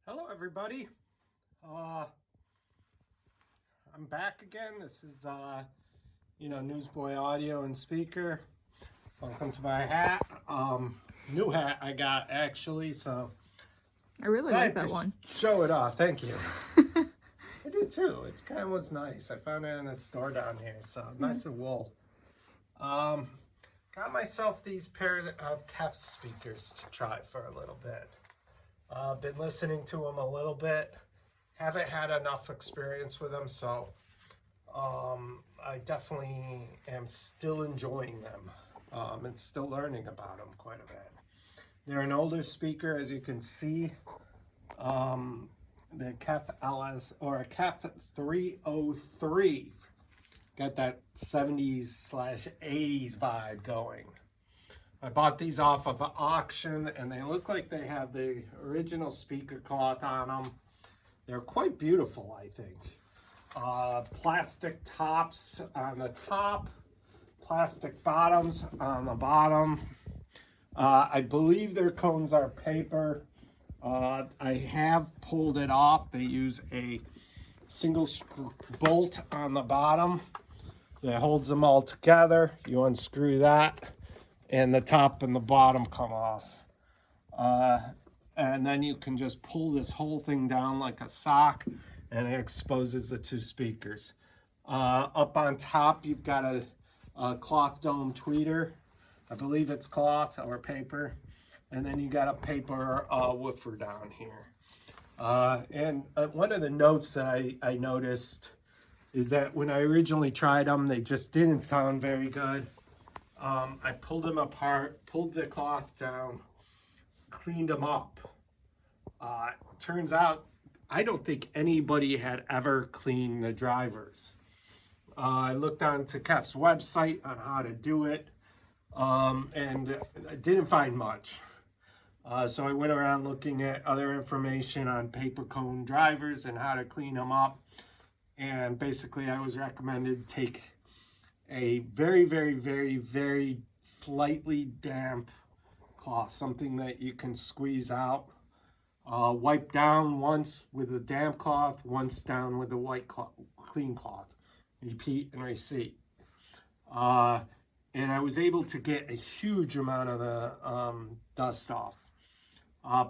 Hello, everybody. I'm back again. This is, Newsboy Audio and Speaker. Welcome to my hat. New hat I got, actually, so I really like that one. Show it off. Thank you. I do, too. It kind of was nice. I found it in the store down here, so nice and wool. Got myself these pair of KEF speakers to try for a little bit. Been listening to them a little bit. Haven't had enough experience with them, so I definitely am still enjoying them and still learning about them quite a bit. They're an older speaker, as you can see. The KEF LS or a KEF 303. Got that 70s/80s vibe going. I bought these off of an auction, and they look like they have the original speaker cloth on them. They're quite beautiful, I think. Plastic tops on the top, plastic bottoms on the bottom. I believe their cones are paper. I have pulled it off. They use a single bolt on the bottom that holds them all together. You unscrew that, and the top and the bottom come off. And then you can just pull this whole thing down like a sock, and it exposes the two speakers. Up on top, you've got a cloth dome tweeter. I believe it's cloth or paper. And then you got a paper woofer down here. And one of the notes that I noticed is that when I originally tried them, they just didn't sound very good. I pulled them apart, pulled the cloth down, cleaned them up. Turns out, I don't think anybody had ever cleaned the drivers. I looked onto KEF's website on how to do it, and I didn't find much. So I went around looking at other information on paper cone drivers and how to clean them up. And basically, I was recommended take a very, very, very, very slightly damp cloth, something that you can squeeze out. Wipe down once with a damp cloth, once down with a white cloth, clean cloth. Repeat and repeat. And I was able to get a huge amount of the dust off.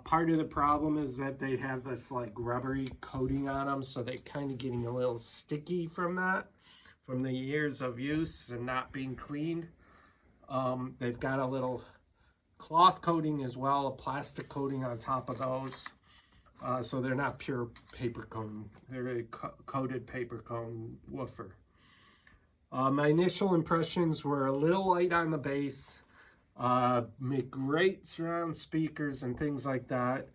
Part of the problem is that they have this like rubbery coating on them, so they're kind of getting a little sticky from that, from the years of use and not being cleaned. They've got a little cloth coating as well, a plastic coating on top of those. So they're not pure paper cone. They're a coated paper cone woofer. My initial impressions were a little light on the bass. Make great surround speakers and things like that.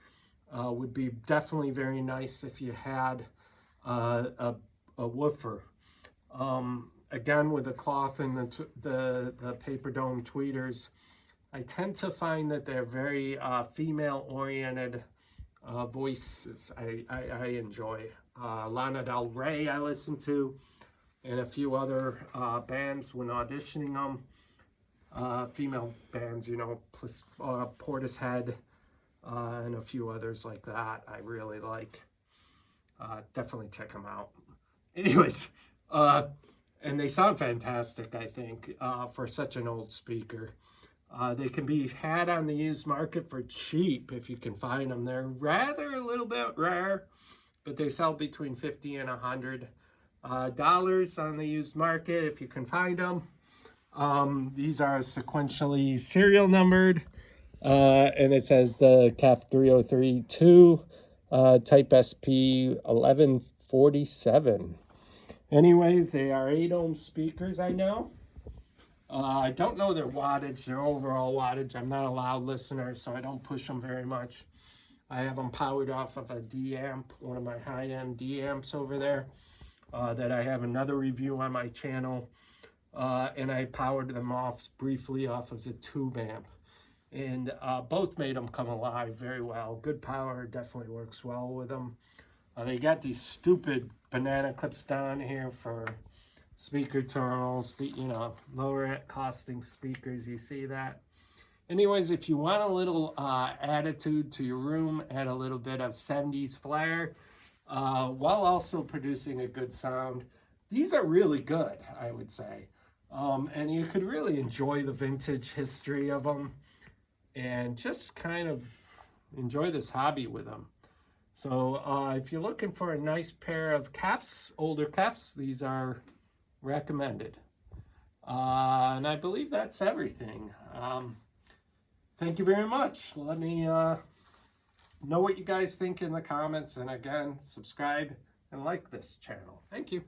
Would be definitely very nice if you had a woofer. Again, with the cloth and the paper dome tweeters, I tend to find that they're very female-oriented voices. I enjoy. Lana Del Rey I listen to, and a few other bands when auditioning them. Female bands, Portishead, and a few others like that I really like. Definitely check them out. Anyways, and they sound fantastic, I think, for such an old speaker. They can be had on the used market for cheap if you can find them. They're rather a little bit rare, but they sell between $50 and $100 on the used market if you can find them. These are sequentially serial numbered, and it says the KEF 303-2, type SP 1147. Anyways, they are 8-ohm speakers, I know. I don't know their wattage, their overall wattage. I'm not a loud listener, so I don't push them very much. I have them powered off of a D-amp, one of my high-end D-amps over there, that I have another review on my channel. And I powered them off briefly off of the tube amp. And both made them come alive very well. Good power, definitely works well with them. They got these stupid banana clips down here for speaker terminals, the lower costing speakers, you see that. Anyways, if you want a little attitude to your room, add a little bit of 70s flair, while also producing a good sound, these are really good, I would say. And you could really enjoy the vintage history of them and just kind of enjoy this hobby with them. So if you're looking for a nice pair of Kefs, older Kefs, these are recommended. And I believe that's everything. Thank you very much. Let me know what you guys think in the comments. And again, subscribe and like this channel. Thank you.